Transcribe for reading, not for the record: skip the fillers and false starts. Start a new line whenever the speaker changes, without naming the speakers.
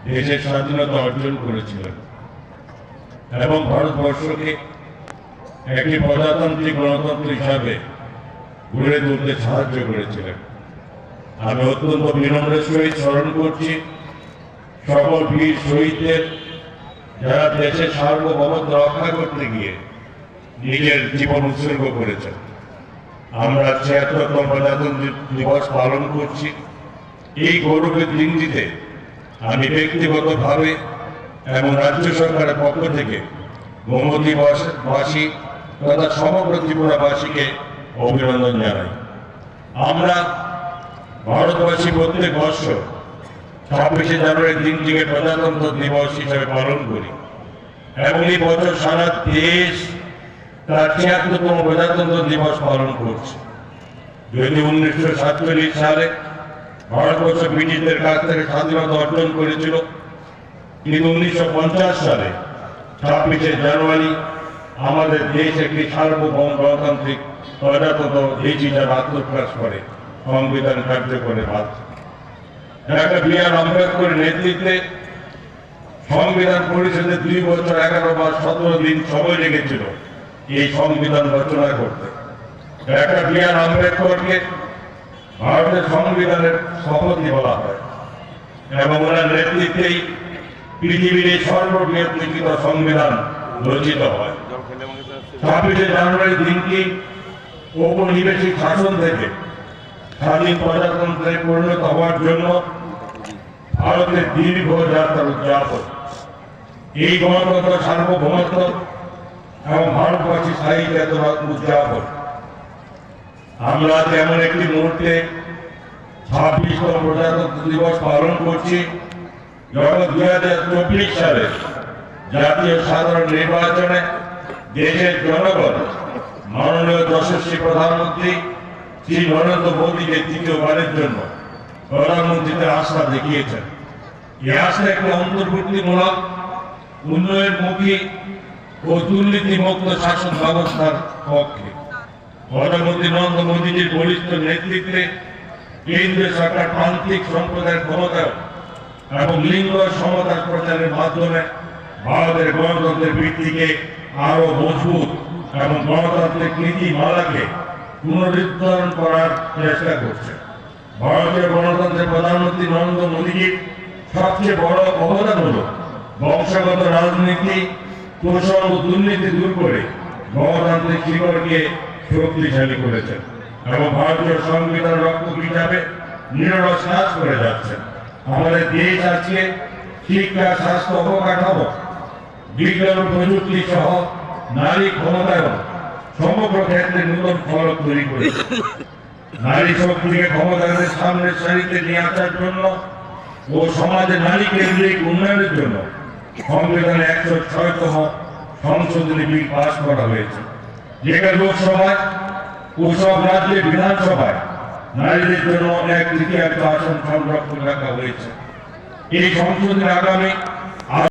দেশের স্বাধীনতা অর্জন করেছিলেন এবং ভারতবর্ষকে একটি প্রজাতান্ত্রিক গণতন্ত্র হিসাবে গড়ে তুলতে সাহায্য করেছিলেন। আমি অত্যন্ত বিনম্রের সহিত স্মরণ করছি সকল বীর শহীদদের, যারা দেশের সার্বভৌমত্ব রক্ষা করতে গিয়ে নিজের জীবন উৎসর্গ করেছেন। আমরা ৭৬তম প্রজাতন্ত্র দিবস পালন করছি। এই গৌরবের দিনটিতে আমি ব্যক্তিগতভাবে এবং রাজ্য সরকারের পক্ষ থেকে গোমতীবাসী তথা সমগ্র ত্রিপুরাবাসীকে অভিনন্দন জানাই। আমরা ভারতবাসী প্রত্যেক বছর ২৬শে জানুয়ারি দিনটিকে প্রজাতন্ত্র দিবস হিসেবে পালন করি এবং এই বছর সারা দেশ তার ৭৬তম প্রজাতন্ত্র দিবস পালন করছে। যদি ১৯৪৭ সালে ভারতবর্ষ ব্রিটিশদের কাছ থেকে স্বাধীনতা অর্জন করেছিল, কিন্তু ১৯৫০ সালে ২৬শে জানুয়ারি আমাদের দেশ একটি সার্বভৌম গণতান্ত্রিক প্রজাতন্ত্র দেশ হিসাবে আত্মপ্রকাশ করে সংবিধান কার্যকরের মাধ্যমে। Doctor B.R.. আম্বেদকরের নেতৃত্বে সংবিধান পরিষদে ২ বছর ১১ মাস ১৭ দিন সময় লেগেছিল এই সংবিধান রচনা করতে। Doctor B.R.. আম্বেদকরকে ভারতের সংবিধানের স্থপতি বলা হয় এবং ওনার নেতৃত্বেই পৃথিবীর এই সর্ববৃহৎ লিখিত সংবিধান রচিত হয়। ২৬শে জানুয়ারি দিনটি ঔপনিবেশিক শাসন থেকে স্বাধীন প্রজাতন্ত্রে পরিণত হওয়ার জন্য ভারতের দীর্ঘ যাত্রার উদযাপন। এই গণতন্ত্র সার্বভৌমত্ব এবং ভারতবাসী স্থায়ী চেতনার উদযাপন। আমরা তেমন একটি মুহূর্তে ২৬তম প্রজাতন্ত্র দিবস পালন করছি যখন ২০২৪ সালে জাতীয় সাধারণ নির্বাচনে দেশের জনগণ মাননীয় যশস্বী প্রধানমন্ত্রী শ্রী নরেন্দ্র মোদীকে তৃতীয়বারের জন্য প্রধানমন্ত্রীদের আস্থা দেখিয়েছেন। এই আস্থা একটি অন্তর্ভুক্তিমূলক, উন্নয়নমুখী ও দুর্নীতিমুক্ত শাসন ব্যবস্থার পক্ষে। প্রধানমন্ত্রী নরেন্দ্র মোদীজির বলিষ্ঠ নেতৃত্বে কেন্দ্রীয় সরকার প্রান্তিক সম্প্রদায়ের ক্ষমতায়ন এবং লিঙ্গ সমতার প্রচারের মাধ্যমে ভারতের গণতন্ত্রের ভিত্তিকে আরো মজবুত এবং গণতান্ত্রিক নীতিমালাকে পুনরুদ্ধারণ করার চেষ্টা করছে। ভারতীয় গণতন্ত্রের প্রধানমন্ত্রী নরেন্দ্র মোদীজির সবচেয়ে বড় অবদান হল বংশগত রাজনীতি, শোষণ ও দুর্নীতি দূর করে গণতান্ত্রিক শিকড়কে শক্তিশালী করেছেন এবং ভারতীয় সংবিধান রক্ষক হিসাবে নিরলস কাজ করে যাচ্ছেন। আমাদের দেশ আজকে শিক্ষা, স্বাস্থ্য, অবকাঠামো, বিজ্ঞান ও প্রযুক্তি সহ নারী ক্ষমতায়ন সমগ্র ক্ষেত্রে নতুন ফলক তৈরি করেছে। নারী শক্তিকে ক্ষমতায়নের সামনের সারিতে নিয়ে আসার জন্য ও সমাজে নারী কেন্দ্রিক উন্নয়নের জন্য সংবিধানে ১০৬তম সংশোধনী বিল পাস করা হয়েছে। যেখানে লোকসভায় ও সব রাজ্যের বিধানসভায় নারীদের জন্য ১/৩ আসন সংরক্ষণ রাখা হয়েছে। এই সংশোধনী আগামী